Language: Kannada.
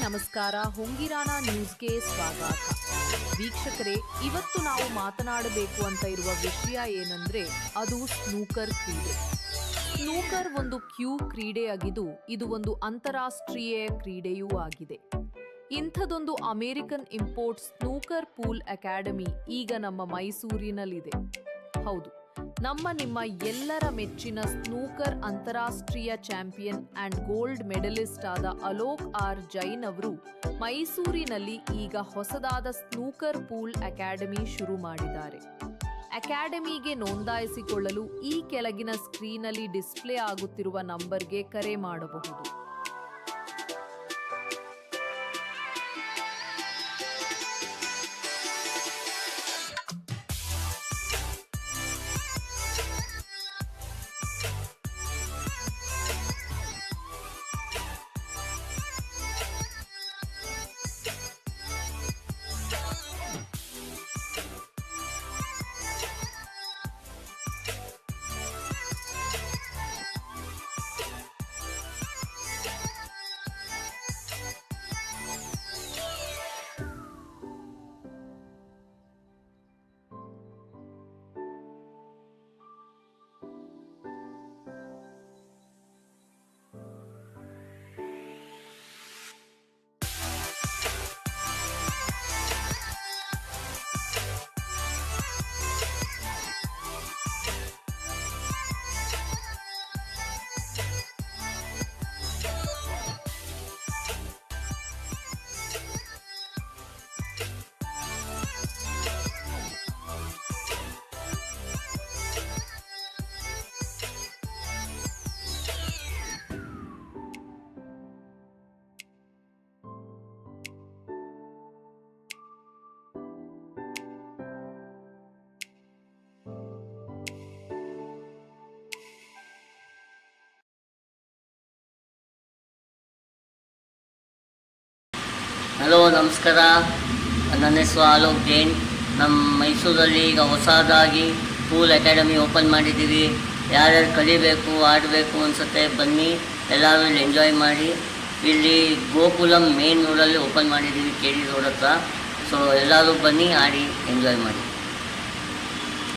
ನಮಸ್ಕಾರ. ಹೊಂಗಿರಾಣ ನ್ಯೂಸ್ಗೆ ಸ್ವಾಗತ. ವೀಕ್ಷಕರೇ, ಇವತ್ತು ನಾವು ಮಾತನಾಡಬೇಕು ಅಂತ ಇರುವ ವಿಷಯ ಏನಂದ್ರೆ ಅದು ಸ್ನೂಕರ್ ಕ್ರೀಡೆ. ಸ್ನೂಕರ್ ಒಂದು ಕ್ಯೂ ಕ್ರೀಡೆಯಾಗಿದ್ದು ಇದು ಒಂದು ಅಂತಾರಾಷ್ಟ್ರೀಯ ಕ್ರೀಡೆಯೂ ಆಗಿದೆ. ಇಂಥದೊಂದು American import snooker pool academy ಈಗ ನಮ್ಮ ಮೈಸೂರಿನಲ್ಲಿದೆ. ಹೌದು, ನಿಮ್ಮ ಎಲ್ಲರ ಮೆಚ್ಚಿನ ಸ್ನೂಕರ್ ಅಂತಾರಾಷ್ಟ್ರೀಯ ಚಾಂಪಿಯನ್ ಅಂಡ್ ಗೋಲ್ಡ್ ಮೆಡಲಿಸ್ಟ್ ಆದ ಅಲೋಕ್ ಆರ್ ಜೈನ್ ಅವರು ಮೈಸೂರಿನಲ್ಲಿ ಈಗ ಹೊಸದಾದ ಸ್ನೂಕರ್ ಪೂಲ್ ಅಕಾಡೆಮಿ ಶುರು ಮಾಡಿದ್ದಾರೆ. ಅಕಾಡೆಮಿಗೆ ನೋಂದಾಯಿಸಿಕೊಳ್ಳಲು ಈ ಕೆಳಗಿನ ಸ್ಕ್ರೀನಲ್ಲಿ ಡಿಸ್ಪ್ಲೇ ಆಗುತ್ತಿರುವ ನಂಬರ್ಗೆ ಕರೆ ಮಾಡಬಹುದು. ಹಲೋ, ನಮಸ್ಕಾರ. ನನ್ನ ಹೆಸರು ಅಲೋಕ್ ಜೈನ್. ನಮ್ಮ ಮೈಸೂರಲ್ಲಿ ಈಗ ಹೊಸದಾಗಿ ಪೂಲ್ ಅಕಾಡೆಮಿ ಓಪನ್ ಮಾಡಿದ್ದೀವಿ. ಯಾರ್ಯಾರು ಕಲಿಬೇಕು, ಆಡಬೇಕು ಅನಿಸುತ್ತೆ ಬನ್ನಿ, ಎಲ್ಲರೂ ಇಲ್ಲಿ ಎಂಜಾಯ್ ಮಾಡಿ. ಇಲ್ಲಿ ಗೋಕುಲಂ ಮೇನ್ ರೋಡಲ್ಲಿ ಓಪನ್ ಮಾಡಿದ್ದೀವಿ, KD ರೋಡ್ ಹತ್ರ. ಸೊ ಎಲ್ಲರೂ ಬನ್ನಿ, ಆಡಿ ಎಂಜಾಯ್ ಮಾಡಿ.